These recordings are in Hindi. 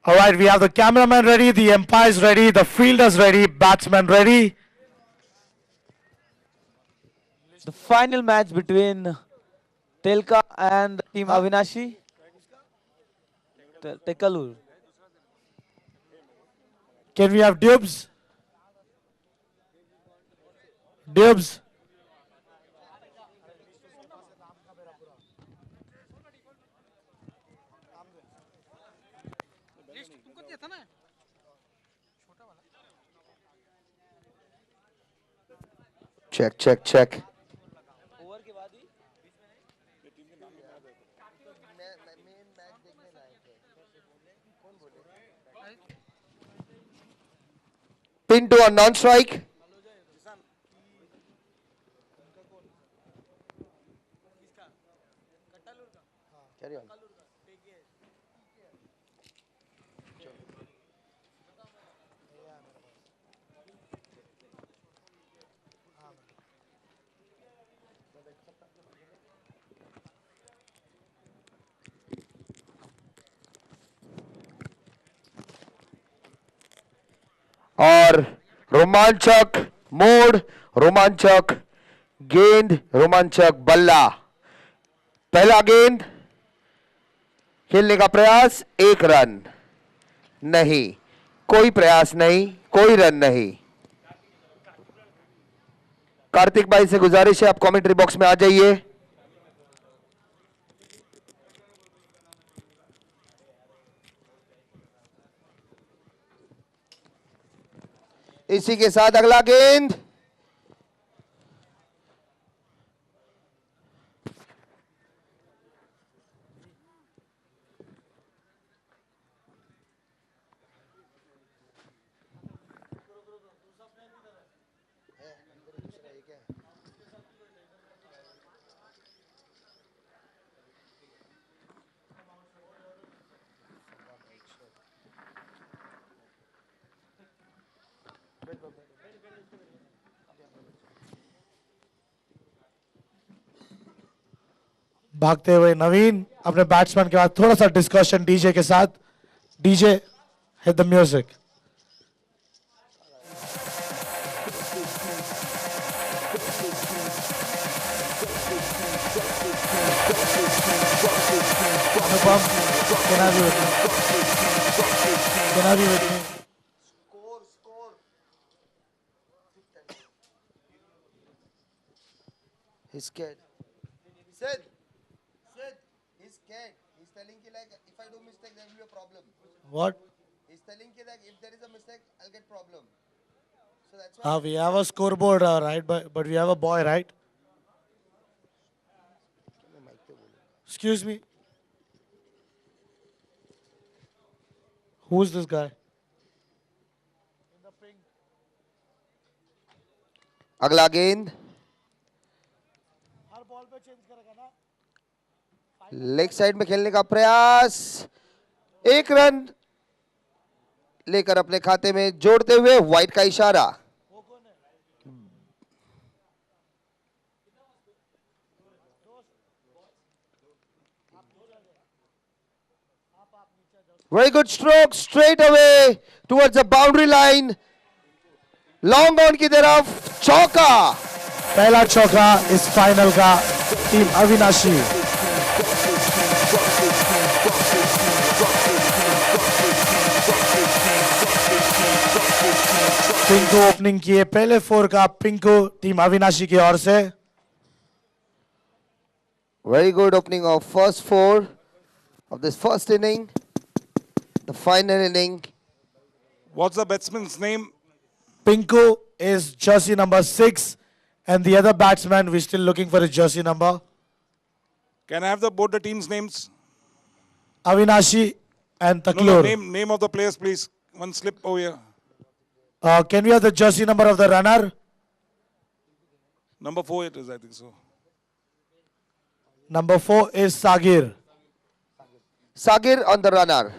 All right, we have the cameraman ready, the umpires ready, the fielders ready, batsmen ready. The final match between Telka and Team Avinashi. Tekalur. Can we have Dubs? Dubs. Check, check, check. Pinto on non-strike. Carry on. और रोमांचक मोड़, रोमांचक गेंद, रोमांचक बल्ला। पहला गेंद खेलने का प्रयास, 1 रन नहीं, कोई प्रयास नहीं, कोई रन नहीं। कार्तिक भाई से गुजारिश है आप कमेंट्री बॉक्स में आ जाइए। इसी के साथ अगला गेंद, भागते हुए नवीन अपने बैट्समैन के बाद थोड़ा सा डिस्कशन डीजे के साथ। DJ hit the music. Anupam, can I be with me? Can I be with me? He's scared. Sid, he's scared. He's telling you like if I do mistake there will be a problem. What? He's telling you that if there is a mistake I'll get problem. So that's why. We have a scoreboard, right? But we have a boy, right? Excuse me. Who's this guy? अगला गेंद, लेग साइड में खेलने का प्रयास, 1 रन लेकर अपने खाते में जोड़ते हुए व्हाइट का इशारा। Very good stroke straight away towards the boundary line. Long on की तरफ चौका। पहला चौका इस फाइनल का टीम अविनाशी। पिंकू ओपनिंग किए, पहले 4 का पिंकू टीम अविनाशी की ओर से। Very good opening of first 4 of this first inning, the final inning. What's the batsman's name? Pinku is jersey number 6, and the other batsman, we're still looking for his jersey number. Can I have both the teams' names? Avinashi and No, Taklur. name of the players, please. One slip over here. Can we have the jersey number of the runner? Number 4 it is, I think so. Number 4 is Sagir. सागिर on the runner.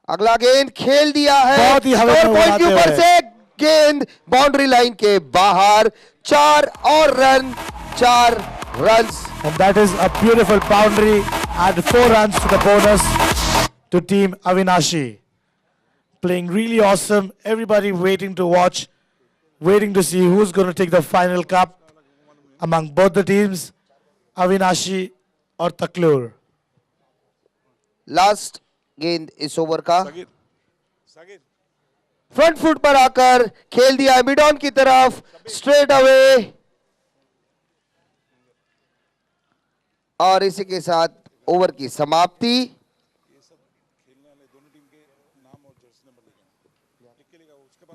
अगला गेंद खेल दिया है, बहुत ही हवा में स्कोर पॉइंट के उड़ाते ऊपर हुए। से गेंद बाउंड्री लाइन के बाहर। 4 और run, 4 runs. And that is a beautiful boundary. Add 4 runs to the bonus. to Team Avinashi. Playing really awesome. Everybody waiting to watch, waiting to see who's going to take the final cup among both the teams, Avinashi or Taklur. Last गेंद इस ओवर का Sagir. Sagir. फ्रंट फुट पर आकर खेल दिया मिड ऑन की तरफ, स्ट्रेट अवे, और इसी के साथ ओवर की समाप्ति।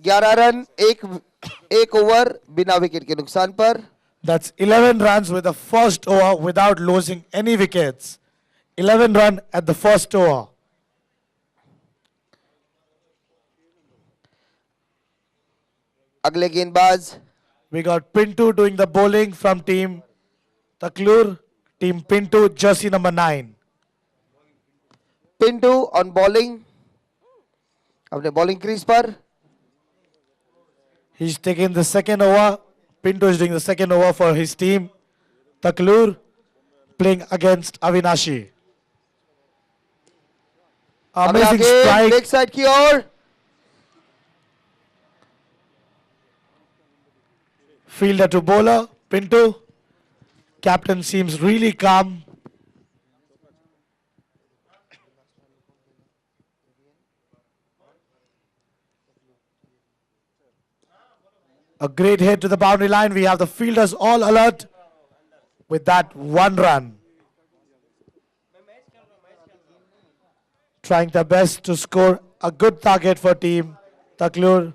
11 रन, एक ओवर बिना विकेट के नुकसान पर। That's 11 runs with the first over without losing any wickets. 11 run at the first over. अगले गेंदबाज We got Pintu doing the bowling from Team Taklur. Team Pintu, jersey number 9. Pintu on bowling, अपने बॉलिंग क्रीज पर। He's taking the second over. Pinto is doing the second over for his team. Taklur playing against Avinashi. Amazing strike. Leg side की ओर, Fielder to bowler. Pinto. Captain seems really calm. A great hit to the boundary line. We have the fielders all alert with that 1 run. Trying their best to score a good target for Team Taklur.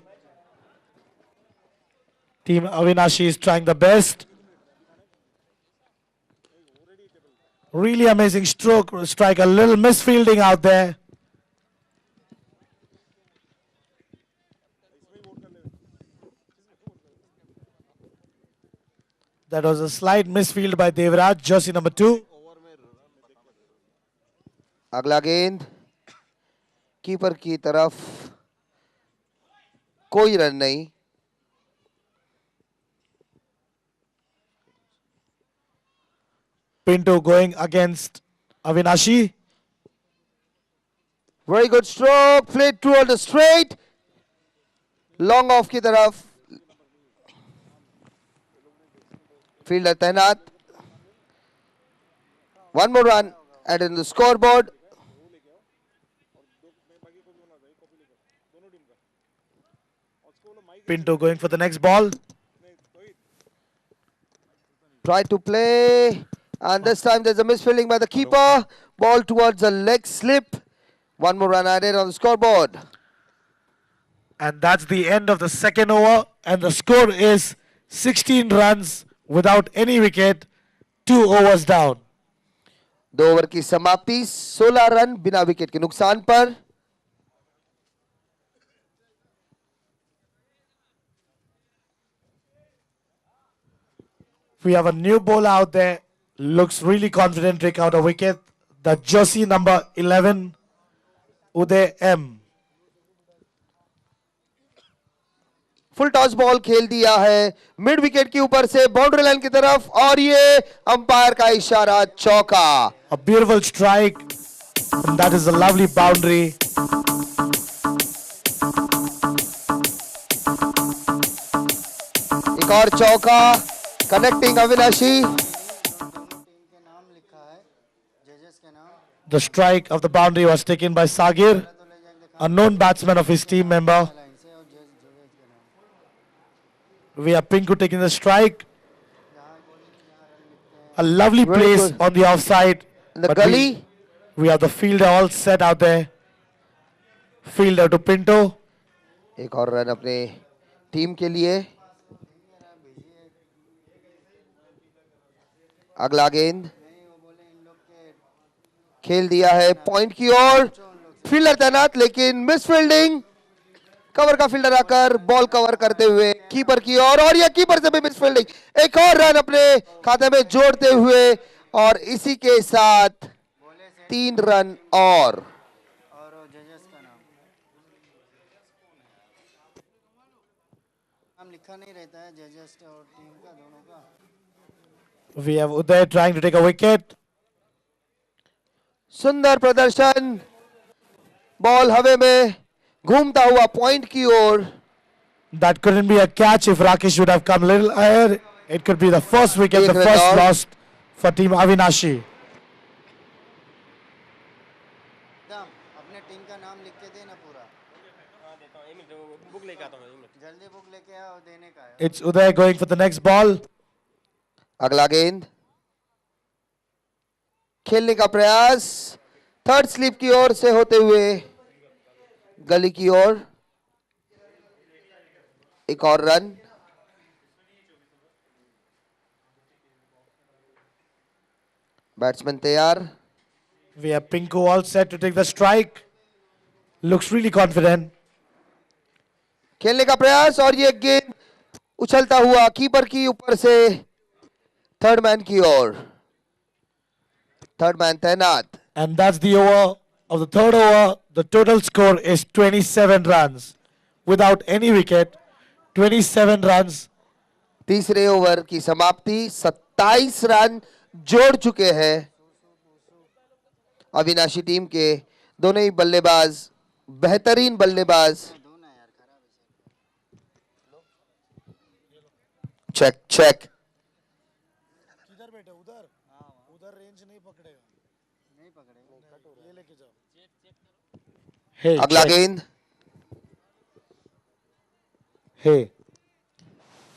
Team Avinashi is trying the best. Really amazing strike, a little misfielding out there. That was a slight misfield by Devraj, jersey number 2. अगला गेंद कीपर की तरफ, कोई रन नहीं। Pinto going against Avinashi. Very good stroke, flit to the straight, long off की तरफ, फील्डर तैनात। 1 more run added in the scoreboard. Pinto going for the next ball. Try to play, and this time there's a misfielding by the keeper. Ball towards a leg slip. 1 more run added on the scoreboard. And that's the end of the second over. And the score is 16 runs without any wicket. 2 overs down. 2 over की समाप्ति, 16 रन बिना विकेट के नुकसान पर। We have a new bowler out there. Looks really confident, take out a wicket. The jersey number 11, Uday M. Full toss ball खेल दिया है मिड विकेट के ऊपर से बाउंड्री लाइन की तरफ, और ये अंपायर का इशारा, चौका। A beautiful strike. And that is a lovely boundary. एक और चौका, कनेक्टिंग अविनाशी। The strike of the boundary was taken by Sagir, a known batsman of his team member. We have Pinku taking the strike. A lovely Very place good. on the offside. In the but gully. we have the fielder all set out there. Fielder to Pinto. एक और रन अपने टीम के लिए। अगला गेंद खेल दिया है पॉइंट की ओर, फील्डर तैनात, लेकिन मिस फील्डिंग। कवर का फील्डर आकर बॉल कवर करते हुए कीपर की ओर, और यह कीपर से भी मिस फील्डिंग। एक और रन अपने खाते में जोड़ते हुए, और इसी के साथ 3 रन और। लिखा नहीं रहता है जजेस और टीम का दोनों का। We have Uday trying to take a wicket. सुंदर प्रदर्शन, बॉल हवे में घूमता हुआ पॉइंट की ओर. That couldn't be a catch if Rakesh would have come a little ahead. It could be the first wicket, the एक first रन और. lost for team Avinashi. एकदम अपने टीम का नाम लिख के देना पूरा. जल्दी बुक लेके आओ देने का है. It's Uday going for the next ball. अगला गेंद खेलने का प्रयास थर्ड स्लिप की ओर से होते हुए गली की ओर. एक और रन. बैट्समैन तैयार. We have Pinku all set to take the strike. Looks really confident. खेलने का प्रयास और ये गेंद उछलता हुआ कीपर की ऊपर से थर्ड मैन की ओर. थर्ड मैन तैनात. And that's the over of the third over. The total score is 27 runs. Without any wicket, 27 runs. तीसरे ओवर की समाप्ति. 27 रन जोड़ चुके हैं अविनाशी टीम के दोनों ही बल्लेबाज. बेहतरीन बल्लेबाज. Check check. Hey, अगला check. गेंद. Hey.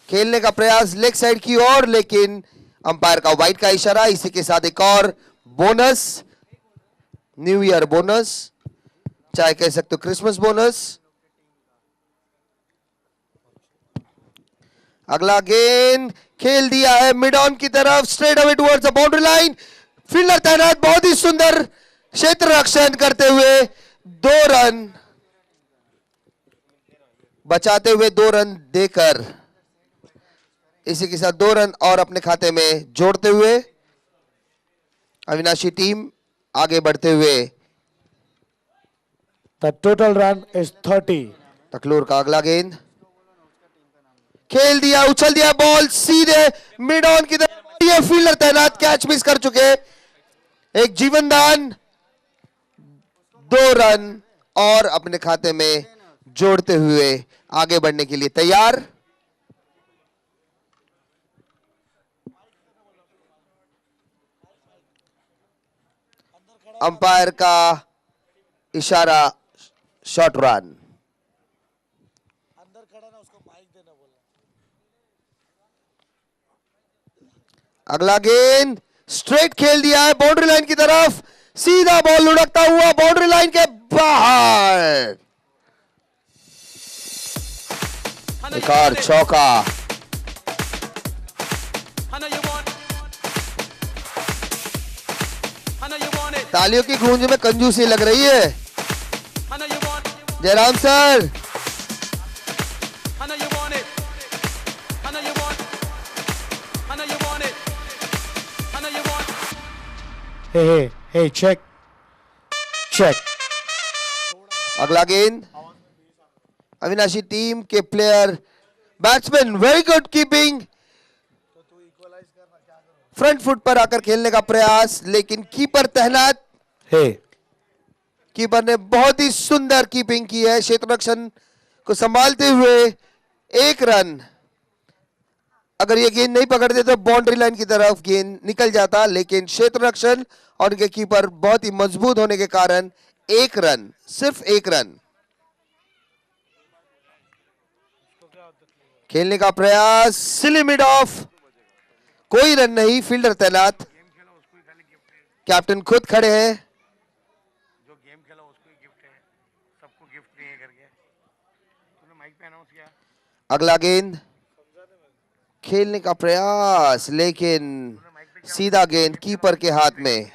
खेलने का प्रयास लेग साइड की ओर लेकिन अंपायर का वाइड का इशारा. इसी के साथ एक और बोनस. न्यू ईयर बोनस चाहे कह सकते हो क्रिसमस बोनस. अगला गेंद खेल दिया है मिड ऑन की तरफ. Straight away towards the boundary line. Fielder तैनात. बहुत ही सुंदर क्षेत्र रक्षण करते हुए 2 रन बचाते हुए 2 रन देकर इसी के साथ 2 रन और अपने खाते में जोड़ते हुए अविनाशी टीम आगे बढ़ते हुए. The total run is 30. तकलूर का अगला गेंद खेल दिया. उछल दिया बॉल सीधे मिड ऑन की तरफ. ये फील्डर तैनात. कैच मिस कर चुके. एक जीवनदान. 2 रन और अपने खाते में जोड़ते हुए आगे बढ़ने के लिए तैयार. अंपायर का इशारा. Short run. अगला गेंद स्ट्रेट खेल दिया है बाउंड्री लाइन की तरफ. सीधा बॉल लुढ़कता हुआ बाउंड्री लाइन के बाहर. एक और चौका. तालियों की गूंज में कंजूसी लग रही है. Jairam sir. Hey, check. Check. अगला गेंद अविनाशी टीम के player batsman very good keeping. Front foot पर आकर खेलने का प्रयास लेकिन कीपर तैनात. Hey. कीपर ने बहुत ही सुंदर कीपिंग की है. क्षेत्र रक्षण को संभालते हुए 1 रन. अगर ये गेंद नहीं पकड़ते तो बाउंड्री लाइन की तरफ गेंद निकल जाता लेकिन क्षेत्र रक्षण और उनके कीपर बहुत ही मजबूत होने के कारण 1 रन. सिर्फ 1 रन. खेलने का प्रयास. सिली मिड ऑफ. कोई रन नहीं. फील्डर तैनात. कैप्टन खुद खड़े हैं. जो गेम खेला उसको ही गिफ्ट है. सबको गिफ्ट नहीं है करके तूने माइक पे अनाउंस किया. अगला गेंद खेलने का प्रयास लेकिन सीधा गेंद कीपर के हाथ में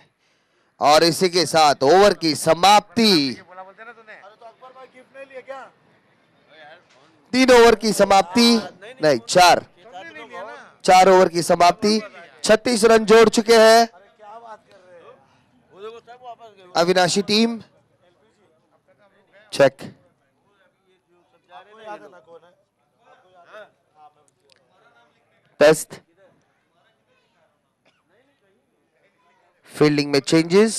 और इसी के साथ ओवर की समाप्ति. 3 ओवर की समाप्ति. नहीं 4 ओवर की समाप्ति. 36 रन जोड़ चुके हैं अविनाशी टीम. चेक. टेस्ट. फील्डिंग में चेंजेस.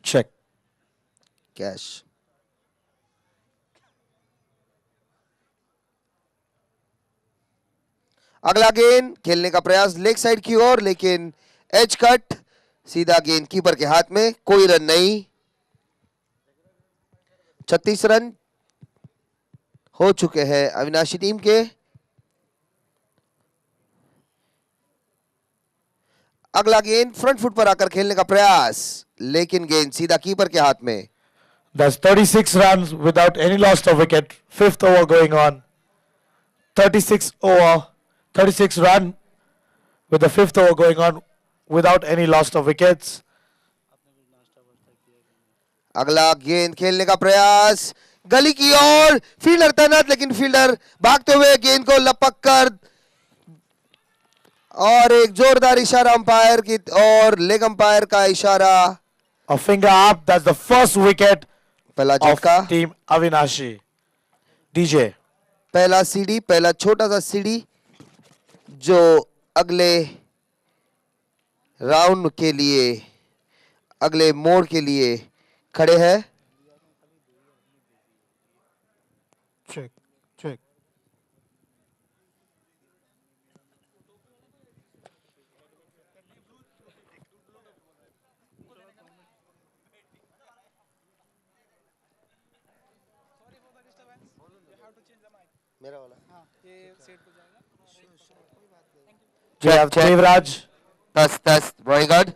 Check. कैश। अगला गेंद खेलने का प्रयास लेग साइड की ओर, लेकिन एज कट, सीधा गेंद कीपर के हाथ में, कोई रन नहीं। 36 रन हो चुके हैं अविनाशी टीम के। अगला गेंद फ्रंट फुट पर आकर खेलने का प्रयास, लेकिन गेंद सीधा कीपर के हाथ में। That's 36 runs without any loss of wicket. Fifth over going on. 36 run with the fifth over going on without any loss of wickets. अगला गेंद खेलने का प्रयास गली की ओर, फील्डर तैनात, लेकिन फील्डर भागते हुए गेंद को लपक कर, और एक जोरदार इशारा अंपायर की और लेग अंपायर का इशारा। A finger up. That's the first wicket पहला of झटका, team Avinashi. DJ. पहला सीढ़ी, पहला छोटा सा सीढ़ी जो अगले राउंड के लिए, अगले मोड़ के लिए खड़े हैं। Check. Check. मेरा वाला We have Devraj. That's very good.